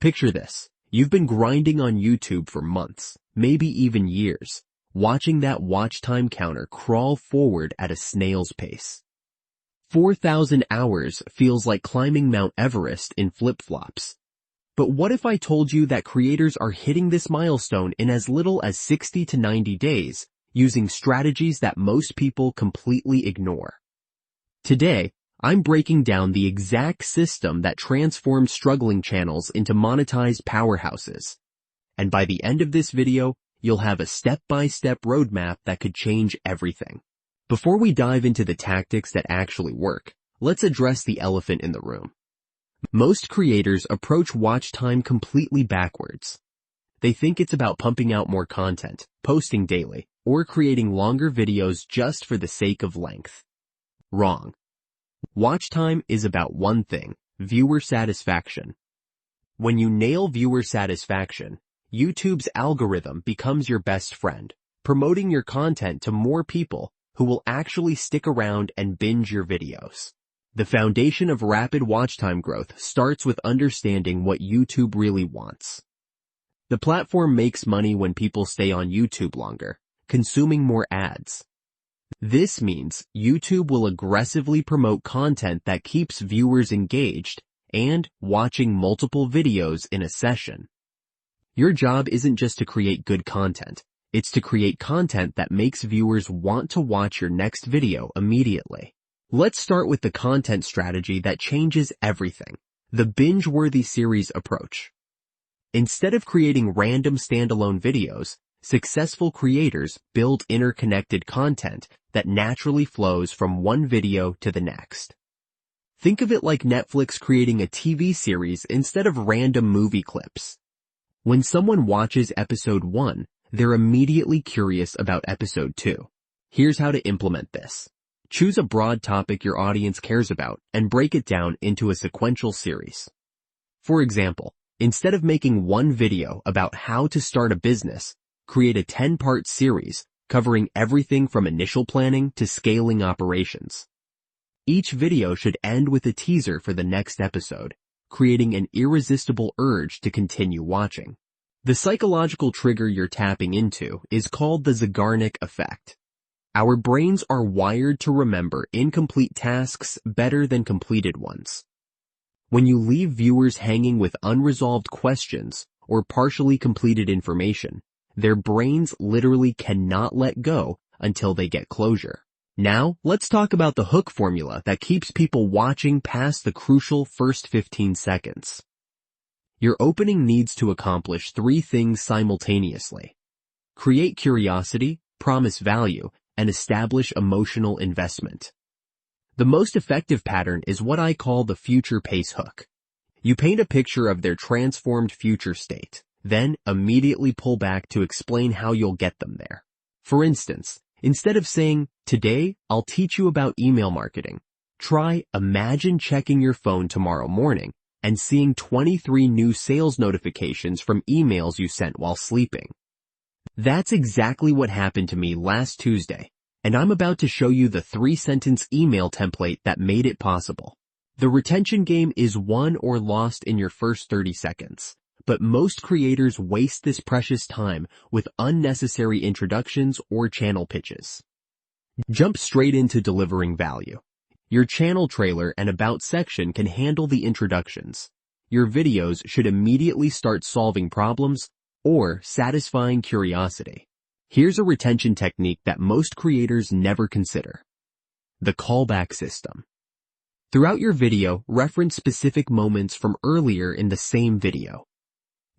Picture this. You've been grinding on YouTube for months, maybe even years, watching that watch time counter crawl forward at a snail's pace. 4,000 hours feels like climbing Mount Everest in flip-flops. But what if I told you that creators are hitting this milestone in as little as 60 to 90 days, using strategies that most people completely ignore? Today, I'm breaking down the exact system that transformed struggling channels into monetized powerhouses. And by the end of this video, you'll have a step-by-step roadmap that could change everything. Before we dive into the tactics that actually work, let's address the elephant in the room. Most creators approach watch time completely backwards. They think it's about pumping out more content, posting daily, or creating longer videos just for the sake of length. Wrong. Watch time is about one thing: viewer satisfaction. When you nail viewer satisfaction, YouTube's algorithm becomes your best friend, promoting your content to more people who will actually stick around and binge your videos. The foundation of rapid watch time growth starts with understanding what YouTube really wants. The platform makes money when people stay on YouTube longer, consuming more ads. This means YouTube will aggressively promote content that keeps viewers engaged and watching multiple videos in a session. Your job isn't just to create good content, it's to create content that makes viewers want to watch your next video immediately. Let's start with the content strategy that changes everything: the binge-worthy series approach. Instead of creating random standalone videos, successful creators build interconnected content that naturally flows from one video to the next. Think of it like Netflix creating a TV series instead of random movie clips. When someone watches episode 1, they're immediately curious about episode 2. Here's how to implement this. Choose a broad topic your audience cares about and break it down into a sequential series. For example, instead of making one video about how to start a business, create a 10-part series covering everything from initial planning to scaling operations. Each video should end with a teaser for the next episode, creating an irresistible urge to continue watching. The psychological trigger you're tapping into is called the Zeigarnik effect. Our brains are wired to remember incomplete tasks better than completed ones. When you leave viewers hanging with unresolved questions or partially completed information, their brains literally cannot let go until they get closure. Now, let's talk about the hook formula that keeps people watching past the crucial first 15 seconds. Your opening needs to accomplish 3 things simultaneously: create curiosity, promise value, and establish emotional investment. The most effective pattern is what I call the future pace hook. You paint a picture of their transformed future state, then immediately pull back to explain how you'll get them there. For instance, instead of saying, "Today, I'll teach you about email marketing," try, "Imagine checking your phone tomorrow morning and seeing 23 new sales notifications from emails you sent while sleeping." That's exactly what happened to me last Tuesday, and I'm about to show you the 3-sentence email template that made it possible. The retention game is won or lost in your first 30 seconds, but most creators waste this precious time with unnecessary introductions or channel pitches. Jump straight into delivering value. Your channel trailer and about section can handle the introductions. Your videos should immediately start solving problems or satisfying curiosity. Here's a retention technique that most creators never consider: the callback system. Throughout your video, reference specific moments from earlier in the same video.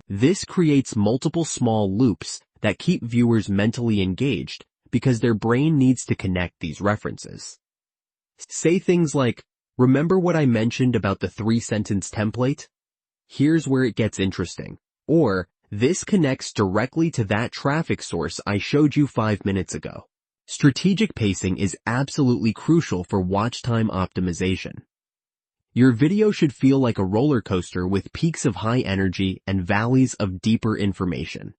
This creates multiple small loops that keep viewers mentally engaged because their brain needs to connect these references. Say things like, "Remember what I mentioned about the 3-sentence template? Here's where it gets interesting." Or, "This connects directly to that traffic source I showed you 5 minutes ago." Strategic pacing is absolutely crucial for watch time optimization. Your video should feel like a roller coaster with peaks of high energy and valleys of deeper information.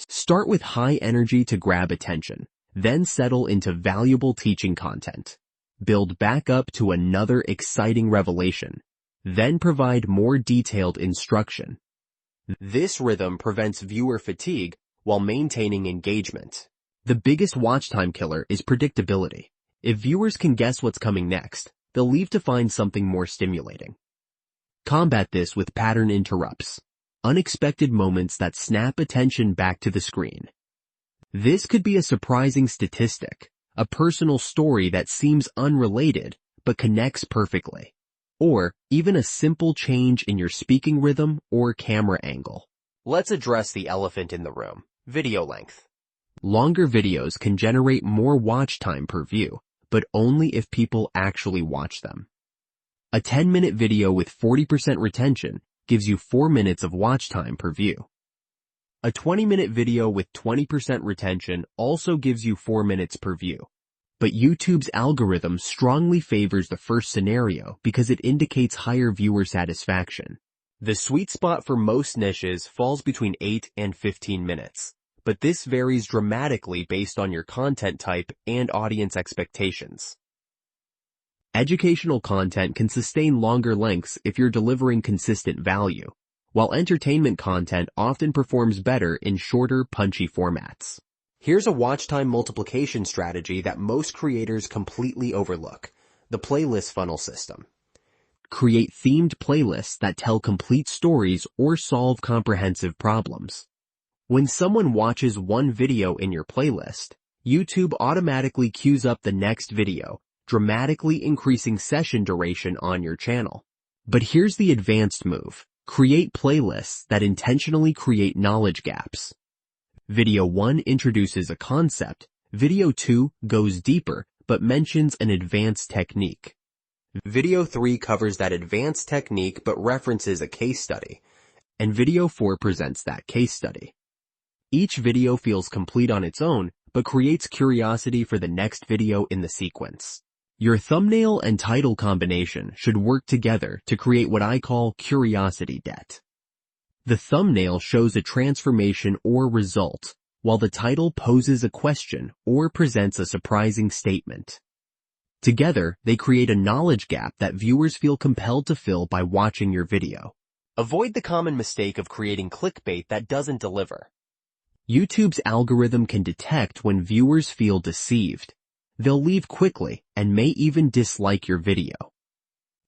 Start with high energy to grab attention, then settle into valuable teaching content. Build back up to another exciting revelation, then provide more detailed instruction. This rhythm prevents viewer fatigue while maintaining engagement. The biggest watch time killer is predictability. If viewers can guess what's coming next, they'll leave to find something more stimulating. Combat this with pattern interrupts, unexpected moments that snap attention back to the screen. This could be a surprising statistic, a personal story that seems unrelated but connects perfectly, or even a simple change in your speaking rhythm or camera angle. Let's address the elephant in the room, video length. Longer videos can generate more watch time per view, but only if people actually watch them. A 10-minute video with 40% retention gives you 4 minutes of watch time per view. A 20-minute video with 20% retention also gives you 4 minutes per view. But YouTube's algorithm strongly favors the first scenario because it indicates higher viewer satisfaction. The sweet spot for most niches falls between 8 and 15 minutes, but this varies dramatically based on your content type and audience expectations. Educational content can sustain longer lengths if you're delivering consistent value, while entertainment content often performs better in shorter, punchy formats. Here's a watch time multiplication strategy that most creators completely overlook: the playlist funnel system. Create themed playlists that tell complete stories or solve comprehensive problems. When someone watches one video in your playlist, YouTube automatically queues up the next video, dramatically increasing session duration on your channel. But here's the advanced move: create playlists that intentionally create knowledge gaps. Video 1 introduces a concept, Video 2 goes deeper but mentions an advanced technique. Video 3 covers that advanced technique but references a case study, and Video 4 presents that case study. Each video feels complete on its own, but creates curiosity for the next video in the sequence. Your thumbnail and title combination should work together to create what I call curiosity debt. The thumbnail shows a transformation or result, while the title poses a question or presents a surprising statement. Together, they create a knowledge gap that viewers feel compelled to fill by watching your video. Avoid the common mistake of creating clickbait that doesn't deliver. YouTube's algorithm can detect when viewers feel deceived. They'll leave quickly and may even dislike your video.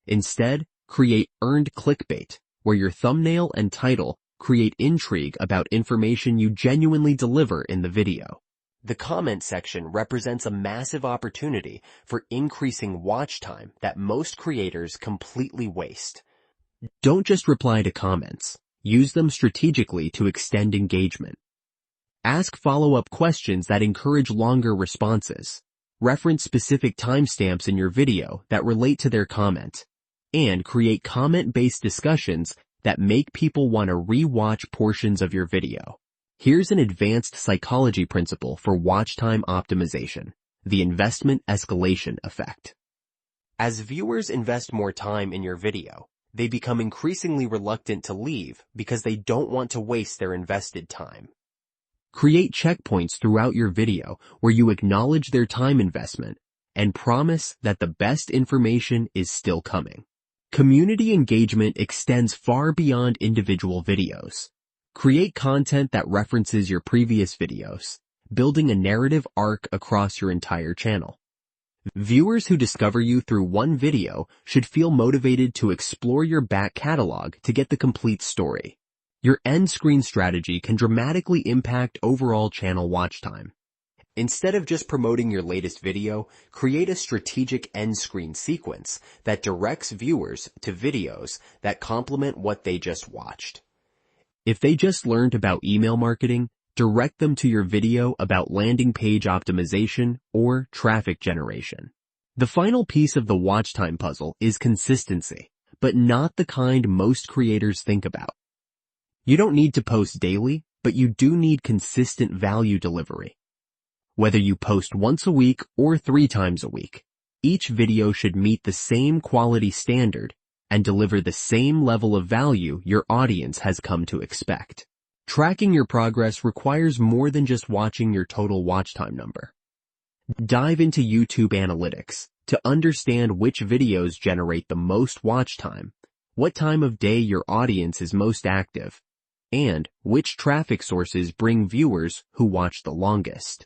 Instead, create earned clickbait, where your thumbnail and title create intrigue about information you genuinely deliver in the video. The comment section represents a massive opportunity for increasing watch time that most creators completely waste. Don't just reply to comments. Use them strategically to extend engagement. Ask follow-up questions that encourage longer responses. Reference specific timestamps in your video that relate to their comment, and create comment-based discussions that make people want to re-watch portions of your video. Here's an advanced psychology principle for watch time optimization: the investment escalation effect. As viewers invest more time in your video, they become increasingly reluctant to leave because they don't want to waste their invested time. Create checkpoints throughout your video where you acknowledge their time investment and promise that the best information is still coming. Community engagement extends far beyond individual videos. Create content that references your previous videos, building a narrative arc across your entire channel. Viewers who discover you through one video should feel motivated to explore your back catalog to get the complete story. Your end screen strategy can dramatically impact overall channel watch time. Instead of just promoting your latest video, create a strategic end screen sequence that directs viewers to videos that complement what they just watched. If they just learned about email marketing, direct them to your video about landing page optimization or traffic generation. The final piece of the watch time puzzle is consistency, but not the kind most creators think about. You don't need to post daily, but you do need consistent value delivery. Whether you post once a week or 3 times a week, each video should meet the same quality standard and deliver the same level of value your audience has come to expect. Tracking your progress requires more than just watching your total watch time number. Dive into YouTube analytics to understand which videos generate the most watch time, what time of day your audience is most active, and which traffic sources bring viewers who watch the longest.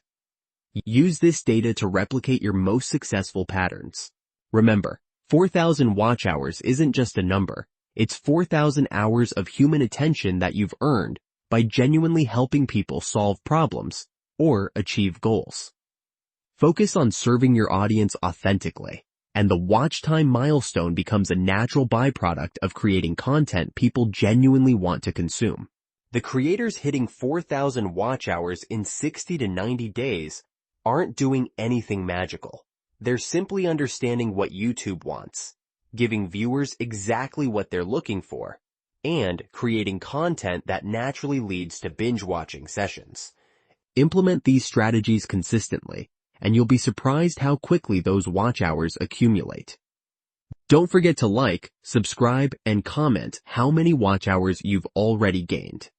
Use this data to replicate your most successful patterns. Remember, 4,000 watch hours isn't just a number. It's 4,000 hours of human attention that you've earned by genuinely helping people solve problems or achieve goals. Focus on serving your audience authentically, and the watch time milestone becomes a natural byproduct of creating content people genuinely want to consume. The creators hitting 4,000 watch hours in 60 to 90 days aren't doing anything magical. They're simply understanding what YouTube wants, giving viewers exactly what they're looking for, and creating content that naturally leads to binge-watching sessions. Implement these strategies consistently, and you'll be surprised how quickly those watch hours accumulate. Don't forget to like, subscribe, and comment how many watch hours you've already gained.